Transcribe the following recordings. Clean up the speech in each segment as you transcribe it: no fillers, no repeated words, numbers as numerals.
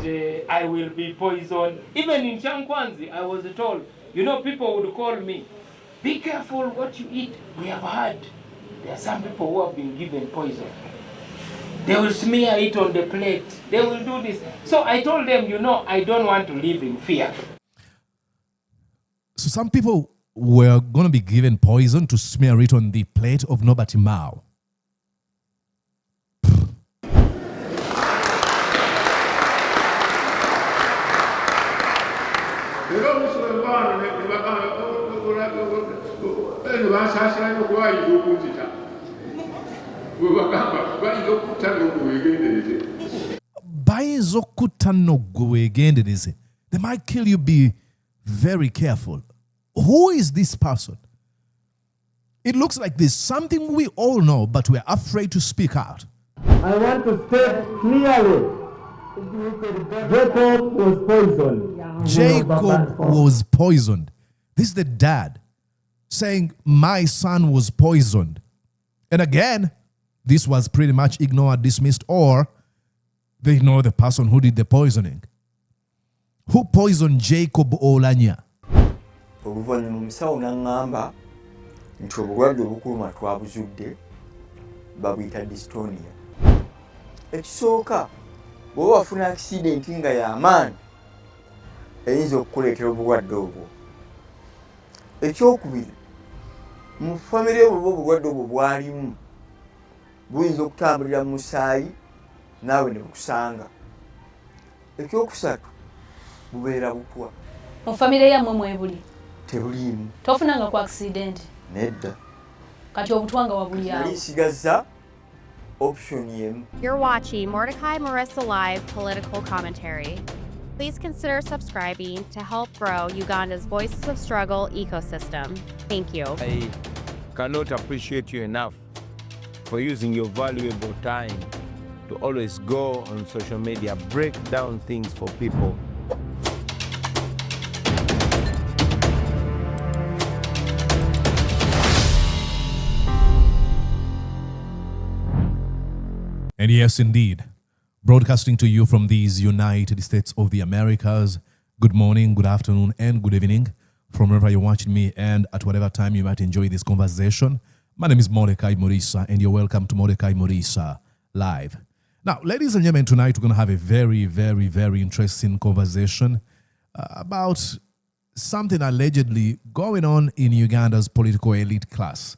I will be poisoned. Even in Kyankwanzi, I was told, people would call me, be careful what you eat. We have heard there are some people who have been given poison. They will smear it on the plate. They will do this. So I told them, I don't want to live in fear. So some people were going to be given poison to smear it on the plate of Norbert Mao. They might kill you. Be very careful. Who is this person? It looks like there's something we all know, but we're afraid to speak out. I want to state clearly, Jacob was poisoned. Jacob was poisoned. This is the dad saying, my son was poisoned. And again, this was pretty much ignored, dismissed, or they ignore the person who did the poisoning. Who poisoned Jacob Olanya? Oluvannyuma omusawo n'aŋŋamba nti obulwadde obukuluma twabuzudde babuyita dystonia. Ekisooka bw'oba wafuna akisidenti nga y'amaanyi eyinza okukuleetera obulwadde obwo. Ekyokubiri, mu famire bw'oba obulwadde obwo bwalimu buyinza okutambulira mu musaayi naawe ne bukusanga. Ekyokusatu, bubeera butwa. Mu famire yammwe mwebuli? Tebuliimu. Tofunanga ku accident? Nedda. Kati obutwanga wabuli awo. Nalisigaza option yemu. You're watching Mordecai Marissa Live political commentary. Please consider subscribing to help grow Uganda's Voices of Struggle ecosystem. Thank you. I cannot appreciate you enough for using your valuable time to always go on social media, break down things for people. And yes, indeed, broadcasting to you from these United States of the Americas. Good morning, good afternoon, and good evening from wherever you're watching me and at whatever time you might enjoy this conversation. My name is Mordecai Morissa, and you're welcome to Mordecai Morissa Live. Now, ladies and gentlemen, tonight we're going to have a very, very, very interesting conversation about something allegedly going on in Uganda's political elite class.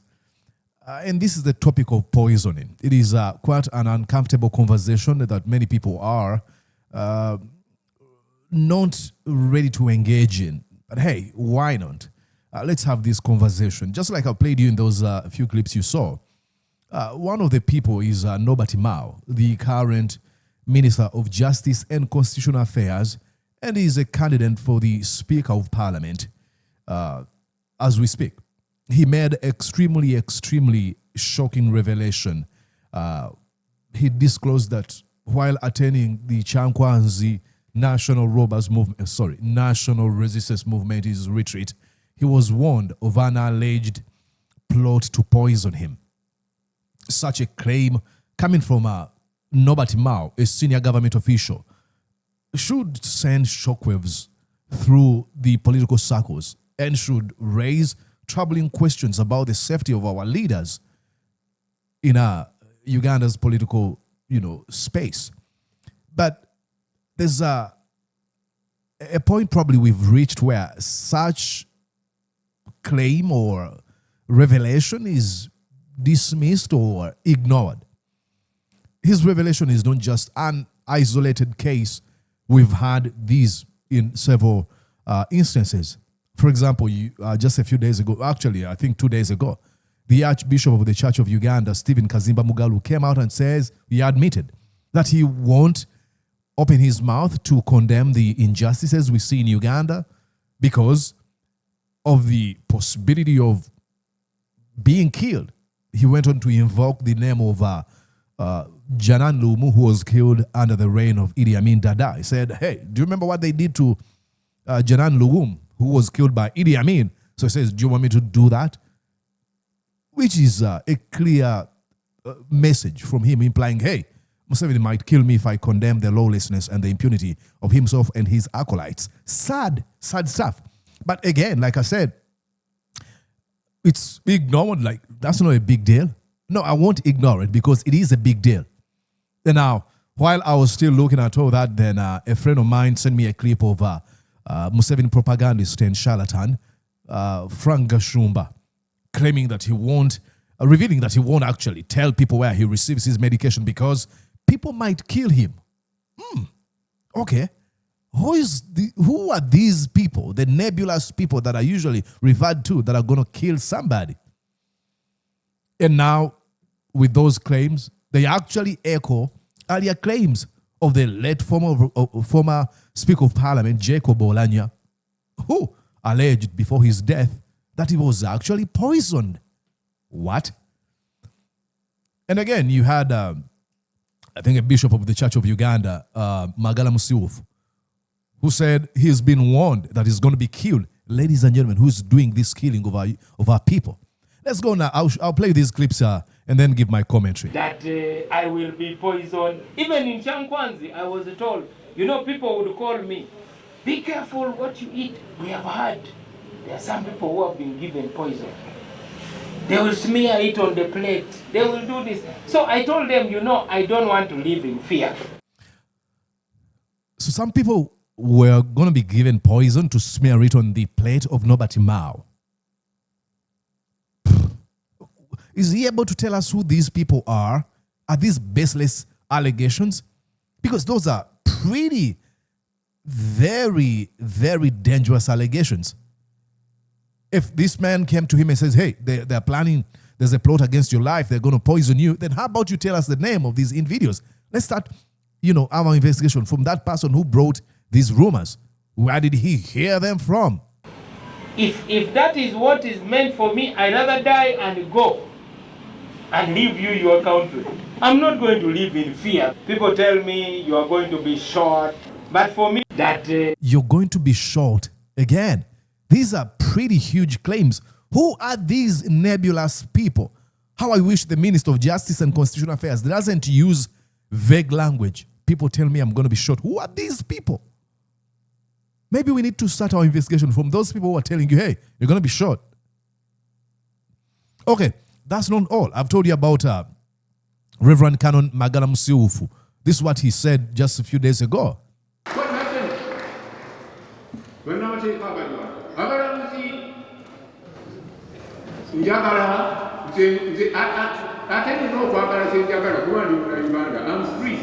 And this is the topic of poisoning. It is quite an uncomfortable conversation that many people are not ready to engage in. But hey, why not? Let's have this conversation. Just like I played you in those few clips you saw. One of the people is Norbert Mao, the current Minister of Justice and Constitutional Affairs, and is a candidate for the Speaker of Parliament as we speak. He made extremely, extremely shocking revelation. He disclosed that while attending the Kyankwanzi National Resistance Movement's retreat, he was warned of an alleged plot to poison him. Such a claim coming from Norbert Mao, a senior government official, should send shockwaves through the political circles and should raise troubling questions about the safety of our leaders in Uganda's political, space. But there's a point probably we've reached where such claim or revelation is dismissed or ignored. His revelation is not just an isolated case. We've had these in several instances. For example, just a few days ago, actually, I think 2 days ago, the Archbishop of the Church of Uganda, Stephen Kaziimba Mugalu, came out and says he admitted that he won't open his mouth to condemn the injustices we see in Uganda because of the possibility of being killed. He went on to invoke the name of Janan Lumu, who was killed under the reign of Idi Amin Dada. He said, hey, do you remember what they did to Janan Lumu, who was killed by Idi Amin? So he says, do you want me to do that? Which is a clear message from him implying, hey, Museveni might kill me if I condemn the lawlessness and the impunity of himself and his acolytes. Sad stuff. But again, like I said, it's ignored. Like, that's not a big deal. No, I won't ignore it because it is a big deal. And now, while I was still looking at all that, then a friend of mine sent me a clip of Museveni propagandist and charlatan, Frank Gashumba, claiming that he won't, revealing that he won't actually tell people where he receives his medication because people might kill him. Okay. Who are these people, the nebulous people that are usually referred to that are going to kill somebody? And now, with those claims, they actually echo earlier claims of the late former Speaker of Parliament, Jacob Oulanyah, who alleged before his death that he was actually poisoned. What? And again, you had, I think, a bishop of the Church of Uganda, Mugalu, who said he's been warned that he's going to be killed. Ladies and gentlemen, who's doing this killing of our people? Let's go now. I'll play these clips and then give my commentary. That I will be poisoned. Even in Kyankwanzi, I was told, people would call me, be careful what you eat. We have heard there are some people who have been given poison. They will smear it on the plate. They will do this. So I told them, I don't want to live in fear. So some people were going to be given poison to smear it on the plate of Norbert Mao. Is he able to tell us who these people are? Are these baseless allegations? Because those are pretty, very, very dangerous allegations. If this man came to him and says, hey, they're planning, there's a plot against your life, they're going to poison you, then how about you tell us the name of these individuals? Let's start, our investigation from that person who brought these rumors. Where did he hear them from? If that is what is meant for me, I'd rather die and go and leave you your country. I'm not going to live in fear. People tell me you are going to be shot. But for me, that... You're going to be shot again. These are pretty huge claims. Who are these nebulous people? How I wish the Minister of Justice and Constitutional Affairs doesn't use vague language. People tell me I'm going to be shot. Who are these people? Maybe we need to start our investigation from those people who are telling you, hey, you're going to be shot. Okay, that's not all. I've told you about Reverend Canon Mugalu. This is what he said just a few days ago. I'm free.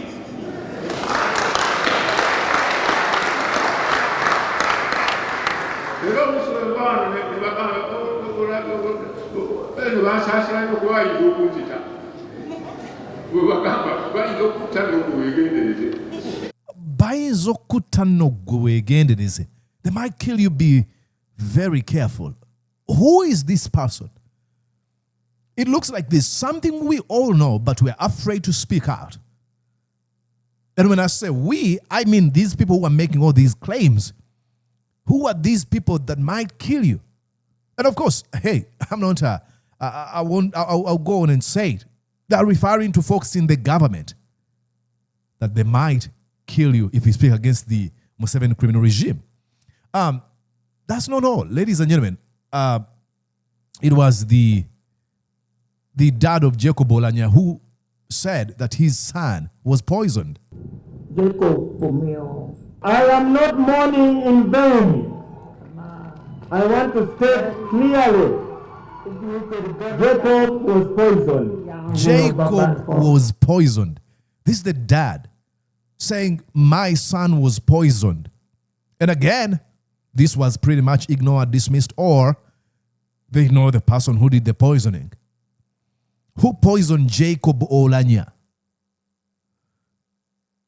They might kill you. Be very careful. Who is this person? It looks like there's something we all know, but we're afraid to speak out. And when I say we, I mean these people who are making all these claims. Who are these people that might kill you? And of course, hey, I'm not, I'll go on and say it. They're referring to folks in the government that they might kill you if you speak against the Museveni criminal regime. That's not all. Ladies and gentlemen, it was the dad of Jacob Oulanyah who said that his son was poisoned. Jacob, I am not mourning in vain. I want to state clearly, Jacob was poisoned. Jacob was poisoned. This is the dad saying, my son was poisoned. And again, this was pretty much ignored, dismissed, or they ignore the person who did the poisoning. Who poisoned Jacob Oulanyah?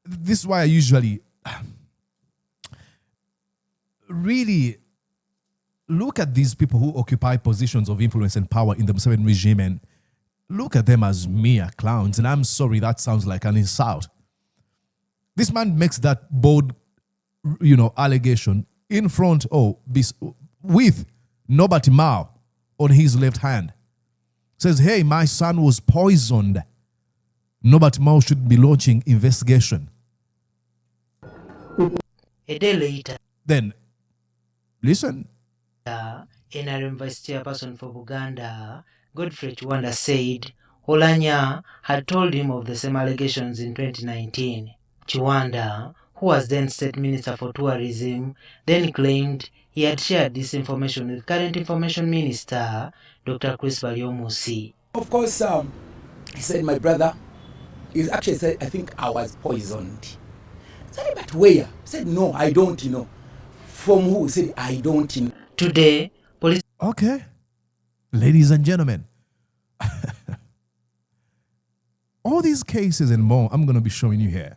This is why I usually really look at these people who occupy positions of influence and power in the Museveni regime and look at them as mere clowns. And I'm sorry, that sounds like an insult. This man makes that bold, allegation in front with Norbert Mao on his left hand. Says, hey, my son was poisoned. Norbert Mao should be launching investigation. A day later, Then, listen. NRM Vice Chairperson for Buganda, Godfrey Chiwanda, said Olanya had told him of the same allegations in 2019. Chiwanda, who was then State Minister for Tourism, then claimed he had shared this information with current Information Minister, Dr. Chris Baryomusi. Of course, he said, my brother, he actually said, I think I was poisoned. I said, but where? He said, no, I don't know. From who? He said, I don't know. Today, police... Okay. Ladies and gentlemen, all these cases and more I'm going to be showing you here,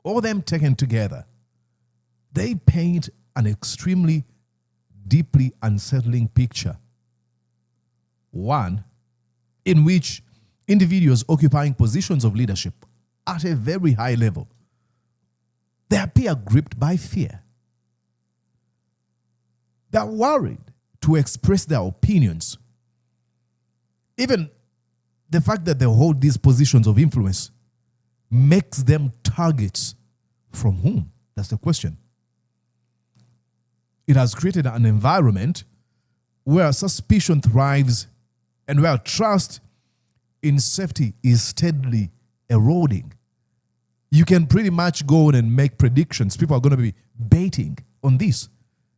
all them taken together, they paint an extremely deeply unsettling picture. One, in which individuals occupying positions of leadership at a very high level, they appear gripped by fear. They're worried to express their opinions. Even the fact that they hold these positions of influence makes them targets. From whom? That's the question. It has created an environment where suspicion thrives and where trust in safety is steadily eroding. You can pretty much go on and make predictions. People are going to be baiting on this.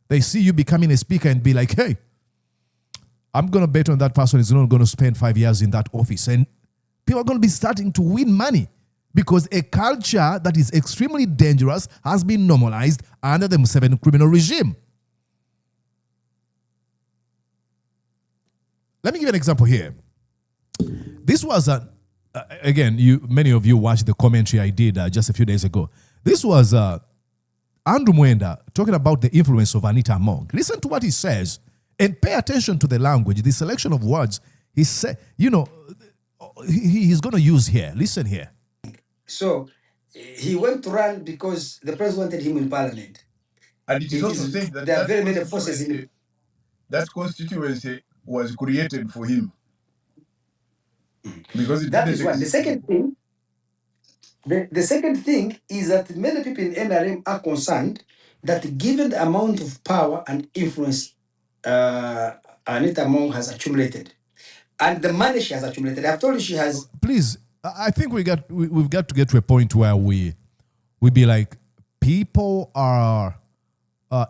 They see you becoming a speaker and be like, hey, I'm going to bet on that person is not going to spend 5 years in that office. And people are going to be starting to win money because a culture that is extremely dangerous has been normalized under the Museveni criminal regime. Let me give an example here. This was, again, many of you watched the commentary I did just a few days ago. This was Andrew Mwenda talking about the influence of Anita Among. Listen to what he says and pay attention to the language, the selection of words he said, he's going to use here. Listen here. So he went to run because the president wanted him in parliament. And it is also said that there are very many forces in it. That constituency was created for him. Because that is one. The second thing, the second thing is that many people in NRM are concerned that given the amount of power and influence Anita Among has accumulated, and the money she has accumulated, I've told you she has. Please, I think we've got to get to a point where we be like, people are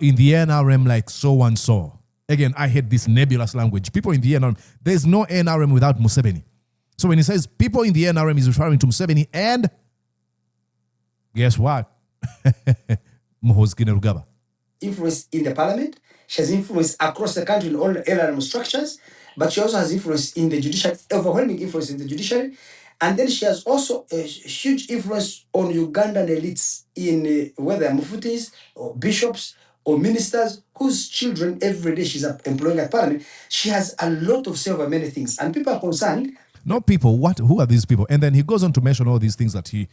in the NRM like so and so. Again, I hate this nebulous language. People in the NRM, there's no NRM without Museveni. So when he says people in the NRM, he's referring to Museveni and guess what? Influence in the parliament. She has influence across the country in all the NRM structures, but she also has influence in the judiciary, overwhelming influence in the judiciary. And then she has also a huge influence on Ugandan elites in whether mufutis or bishops or ministers whose children every day she's employing at parliament. She has a lot of say over many things. And people are concerned. No people, what? Who are these people? And then he goes on to mention all these things that she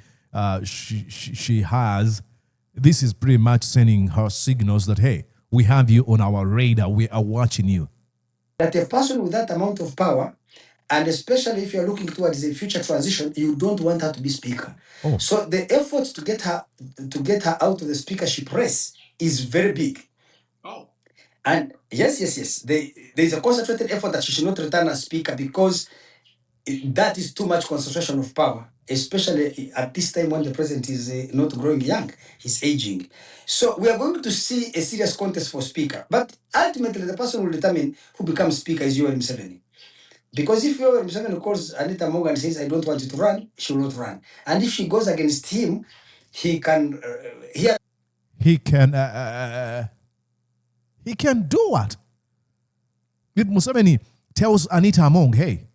has. This is pretty much sending her signals that, hey, we have you on our radar. We are watching you. That a person with that amount of power, and especially if you're looking towards a future transition, you don't want her to be speaker. Oh. So the effort to get her out of the speakership race is very big. Oh. And yes. There's a concentrated effort that she should not return as speaker because that is too much concentration of power, especially at this time when the president is not growing young, he's aging. So we are going to see a serious contest for speaker. But ultimately, the person who will determine who becomes speaker is Yoweri Museveni. Because if Yoweri Museveni calls Anita Among and says, I don't want you to run, she will not run. And if she goes against him, he can do what? If Museveni tells Anita Among, hey,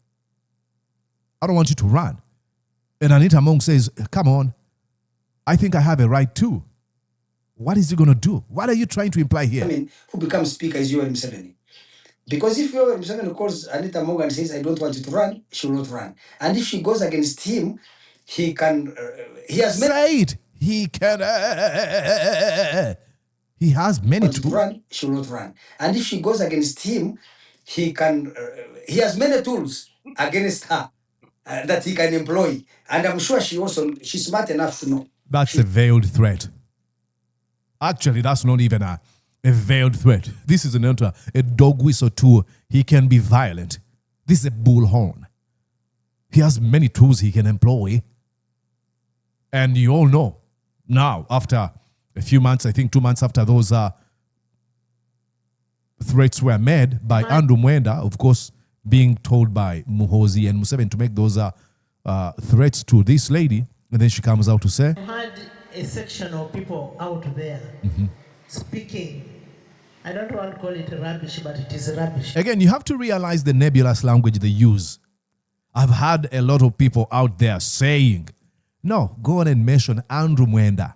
I don't want you to run. And Anita Among says, come on, I think I have a right too. What is he going to do? What are you trying to imply here? Who becomes speaker is Yoweri Museveni. Because if Yoweri Museveni calls Anita Among and says, I don't want you to run, she will not run. And if she goes against him, he can... he has Say it! He can... he has many tools. To run, she will not run. And if she goes against him, he can... he has many tools against her. that he can employ. And I'm sure she's smart enough to know. That's a veiled threat. Actually, that's not even a veiled threat. This is not a dog whistle tool. He can be violent. This is a bullhorn. He has many tools he can employ. And you all know now, after a few months, I think 2 months after those threats were made by Andrew Mwenda, of course, being told by Muhoozi and Museveni to make those threats to this lady, and then she comes out to say, I had a section of people out there speaking. I don't want to call it rubbish, but it is rubbish. Again, you have to realize the nebulous language they use. I've had a lot of people out there saying, no, go on and mention Andrew Mwenda.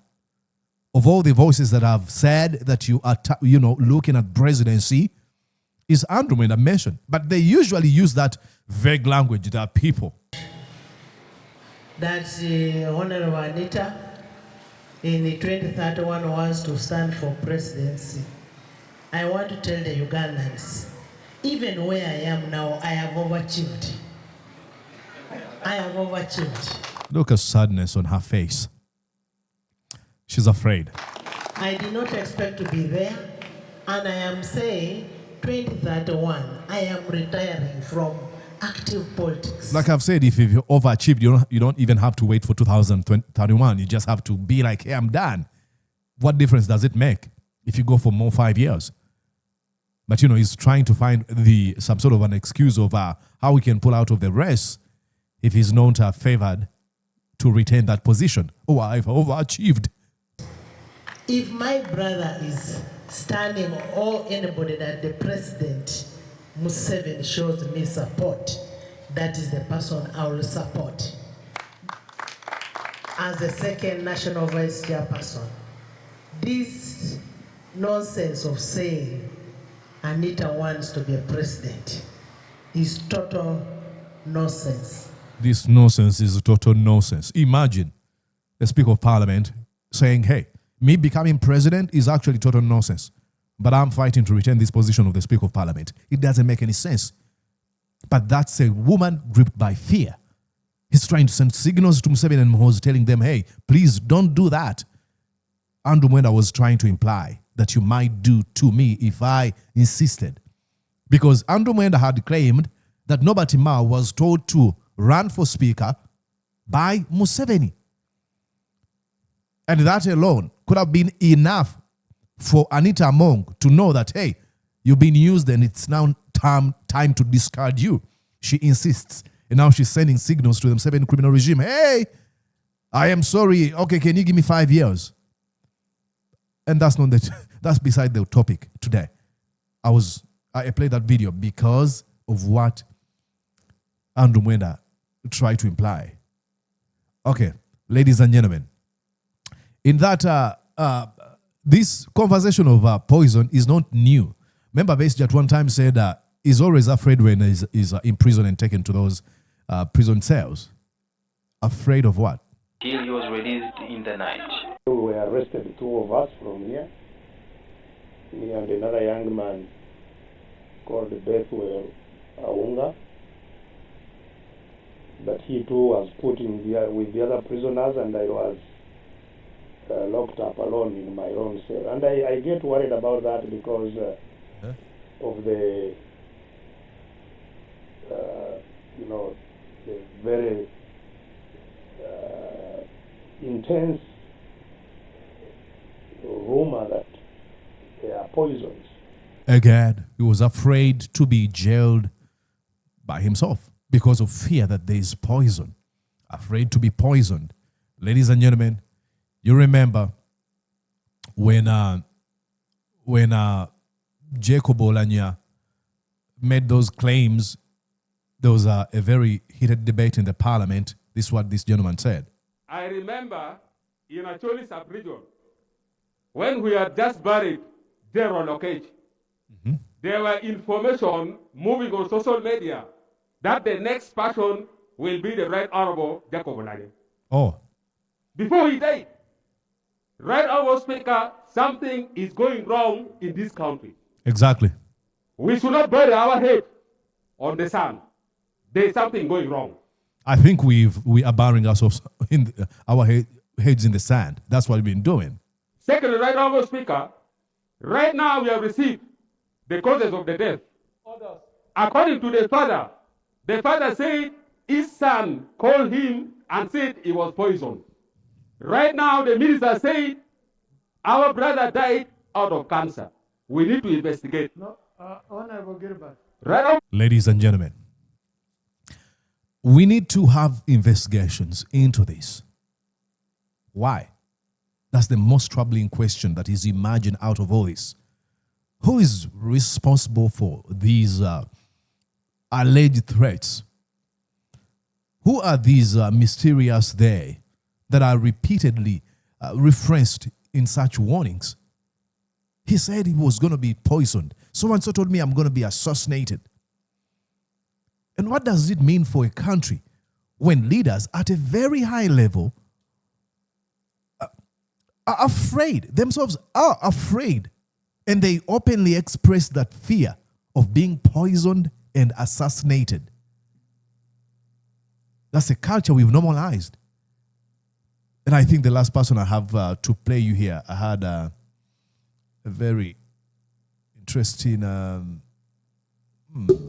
Of all the voices that have said that you are, looking at presidency, is Andrew Mwenda mentioned. But they usually use that vague language, that people. That Honorable Anita in 2031 wants to stand for presidency. I want to tell the Ugandans, even where I am now, I have overachieved. I have overachieved. Look at sadness on her face. She's afraid. I did not expect to be there, and I am saying 2031, I am retiring from active politics. Like I've said, if you've overachieved, you don't even have to wait for 2031. You just have to be like, hey, I'm done. What difference does it make if you go for more 5 years? But, he's trying to find some sort of an excuse of how he can pull out of the race if he's known to have favored to retain that position. Oh, I've overachieved. If my brother is standing or anybody that the president Museveni shows me support, that is the person I will support. As the second national vice chairperson, this nonsense of saying Anita wants to be a president is total nonsense. This nonsense is total nonsense. Imagine the Speaker of Parliament saying, hey, me becoming president is actually total nonsense, but I'm fighting to retain this position of the Speaker of Parliament. It doesn't make any sense. But that's a woman gripped by fear. He's trying to send signals to Museveni and Muhoozi telling them, hey, please don't do that. Andrew Mwenda was trying to imply that you might do to me if I insisted. Because Andrew Mwenda had claimed that Norbert Mao was told to run for speaker by Museveni. And that alone could have been enough for Anita Among to know that, hey, you've been used and it's now time to discard you. She insists. And now she's sending signals to the Museveni criminal regime. Hey, I am sorry. Okay, can you give me 5 years? And that's not that. That's beside the topic today. I played that video because of what Andrew Mwenda tried to imply. Okay, ladies and gentlemen, in that this conversation of poison is not new. Remember, Besigye at one time said he's always afraid when he's in prison and taken to those prison cells. Afraid of what? Till he was released in the night. We were arrested, two of us from here, me and another young man called Bethwell Aunga. But he too was put in with the other prisoners, and I was locked up alone in my own cell. And I get worried about that because of the, the very intense rumor that they are poisons. Again, he was afraid to be jailed by himself because of fear that there is poison. Afraid to be poisoned. Ladies and gentlemen, you remember when Jacob Olanya made those claims, there was a very heated debate in the parliament. This is what this gentleman said. I remember in Acholi sub-region, when we had just buried Daryl Okech, there were information moving on social media that the next person will be the Right Honorable Jacob Olanya. Oh. Before he died, Right Honorable Speaker, something is going wrong in this country. Exactly. We should not bury our head on the sand. There is something going wrong. I think we are burying ourselves in our heads in the sand. That's what we've been doing. Second, Right Honorable Speaker, right now we have received the causes of the death. According to the father said his son called him and said he was poisoned. Right now, the minister said our brother died out of cancer. We need to investigate. No, Honorable Gilbert. Right. Ladies and gentlemen, we need to have investigations into this. Why? That's the most troubling question that is emerging out of all this. Who is responsible for these alleged threats? Who are these mysterious they that are repeatedly referenced in such warnings? He said he was going to be poisoned. So-and-so told me I'm going to be assassinated. And what does it mean for a country when leaders at a very high level are afraid, themselves are afraid, and they openly express that fear of being poisoned and assassinated? That's a culture we've normalized. And I think the last person I have to play you here, I had a very interesting,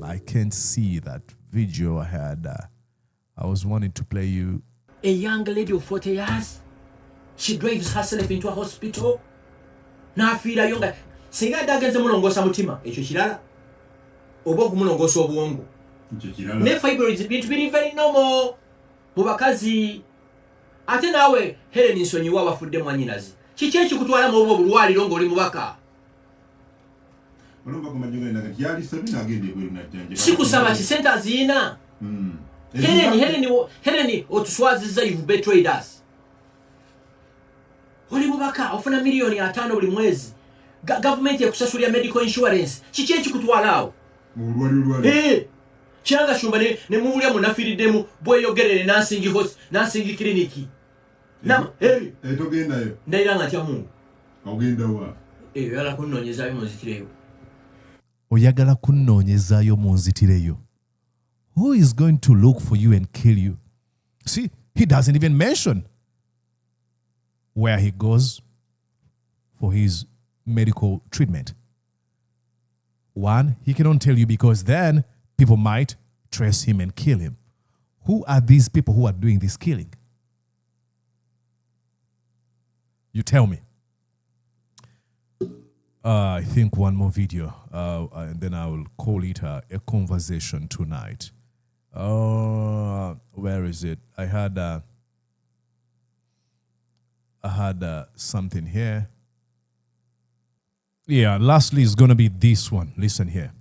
I can't see that video I had. I was wanting to play you. A young lady of 40 years, she drives herself into a hospital. Na fira yonga, singa dagenze mulongosa mutima, echo kirala. Oba kumulongosa obwongo. Ne fibroids bintu biri very normal. Mubakazi. Ate nawe Helen nsonyiwa abafudde mwanyinazi. Kiki ekikutwala mu obwo bulwaliro ng'oli mubaka? Sikusaba kisente aziina. Helen otuswaziza, you've betrayed us. Oli mubaka ofuna milioni 5 buli mwezi. Government yakusasulira medical insurance. Kiki ekikutwala awo? Kyankwanzi Gashumba ne mubulya munafiriddemu bweyogerere nansingi kliniki. Togendayo. Ndayira nga tya Mungu. Ogenda wa? Oyagala kunnoonyezaayo munzitireyo. Oyagala kunnoonyezaayo munzitireyo. Who is going to look for you and kill you? See, he doesn't even mention where he goes for his medical treatment. One, he cannot tell you because then people might trace him and kill him. Who are these people who are doing this killing? You tell me. I think one more video, and then I will call it a conversation tonight. Where is it? I had something here. Yeah, lastly is going to be this one. Listen here.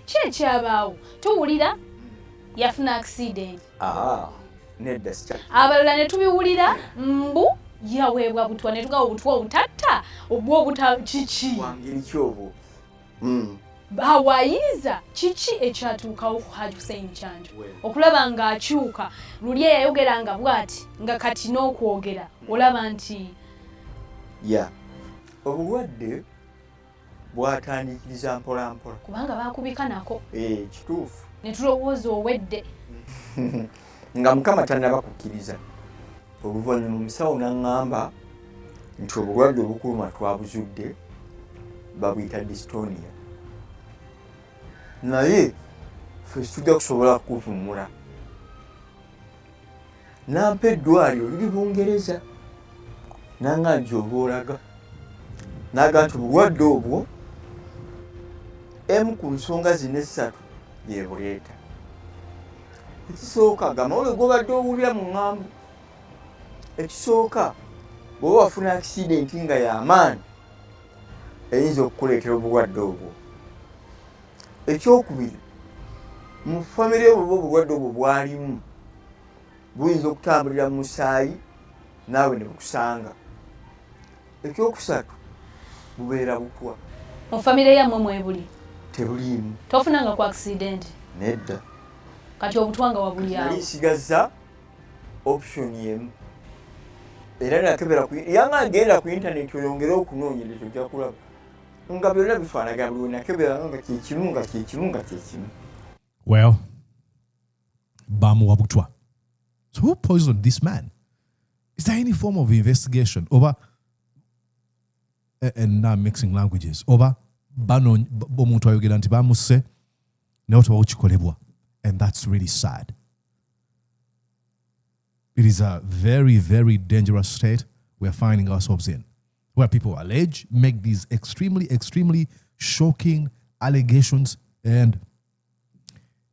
Kyekyabawo tuwulira yafuna accident. Nedda sikya. Abalala ne tubiwulira mbu yaweebwa butwa ne tugawa obutwa obutatta obwo obuta kiki. Wangiri kyobo. Hawayiza kiki ekyatuukawo ku Haji Hussein Kyanjo okulaba ng'akyuka luli yayogeranga bw'ati nga kati n'okwogera olaba nti obulwadde bwatandikiriza mpola mpola kubanga baakubika nako kituufu ne tulowooza owedde nga Mukama tannaba kukkiriza. Oluvannyuma omusawo n'aŋŋamba nti obulwadde obukuluma twabuzudde babuyita dystonia, naye ffe tujja kusobola kuvumula. Nampa eddwaliro liri Bungereza naŋŋanja oba olaga naga nti obulwadde obwo emu ku nsonga zino essatu ye buleeta. Ekisooka gamawule gobadde owulira mu ŋŋambo. Ekisooka bw'oba wafuna accident nga y'amaanyi eyinza okukuleetera obulwadde obwo. Ekyokubiri, mu famire bw'oba obulwadde obwo bwalimu buyinza okutambulira mu musaayi naawe ne bukusanga. Ekyokusatu, bubeera butwa. mu famire yammwe mwebuli Tebuliimu. tofunanga ku accident. Nedda. Kati obutwa nga wabulyawo. Nali nsigaza option emu. Era nakebera yanga agenda ku internet oyongere okunoonyereza ojja kulaba nga byonna bifaanagana buli nakebera nga kyekimu nga kyekimu nga kyekimu. Well, Bamwabutwa. So who poisoned this man? Is there any form of investigation over, and now I'm mixing languages, over bano bomuntu ayogera nti bamuse ne otawo, and that's really sad. It is a very, very dangerous state we are finding ourselves in, where people make these extremely, extremely shocking allegations, and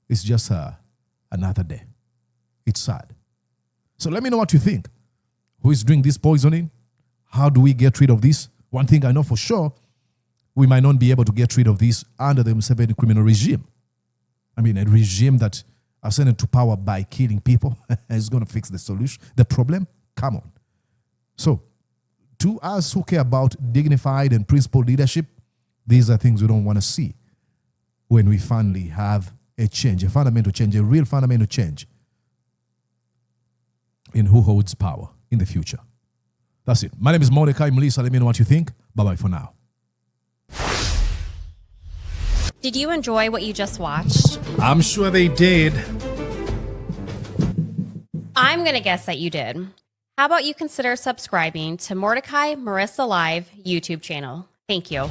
it's just another day. It's sad. So let me know what you think. Who is doing this poisoning? How do we get rid of this? One thing I know for sure, we might not be able to get rid of this under the Museveni criminal regime. I mean, a regime that ascended to power by killing people is going to fix the problem? Come on. So, to us who care about dignified and principled leadership, these are things we don't want to see when we finally have a change, a fundamental change, a real fundamental change in who holds power in the future. That's it. My name is Mordecai Melissa. Let me know what you think. Bye-bye for now. Did you enjoy what you just watched? I'm sure they did. I'm going to guess that you did. How about you consider subscribing to Mordecai Marissa Live YouTube channel? Thank you.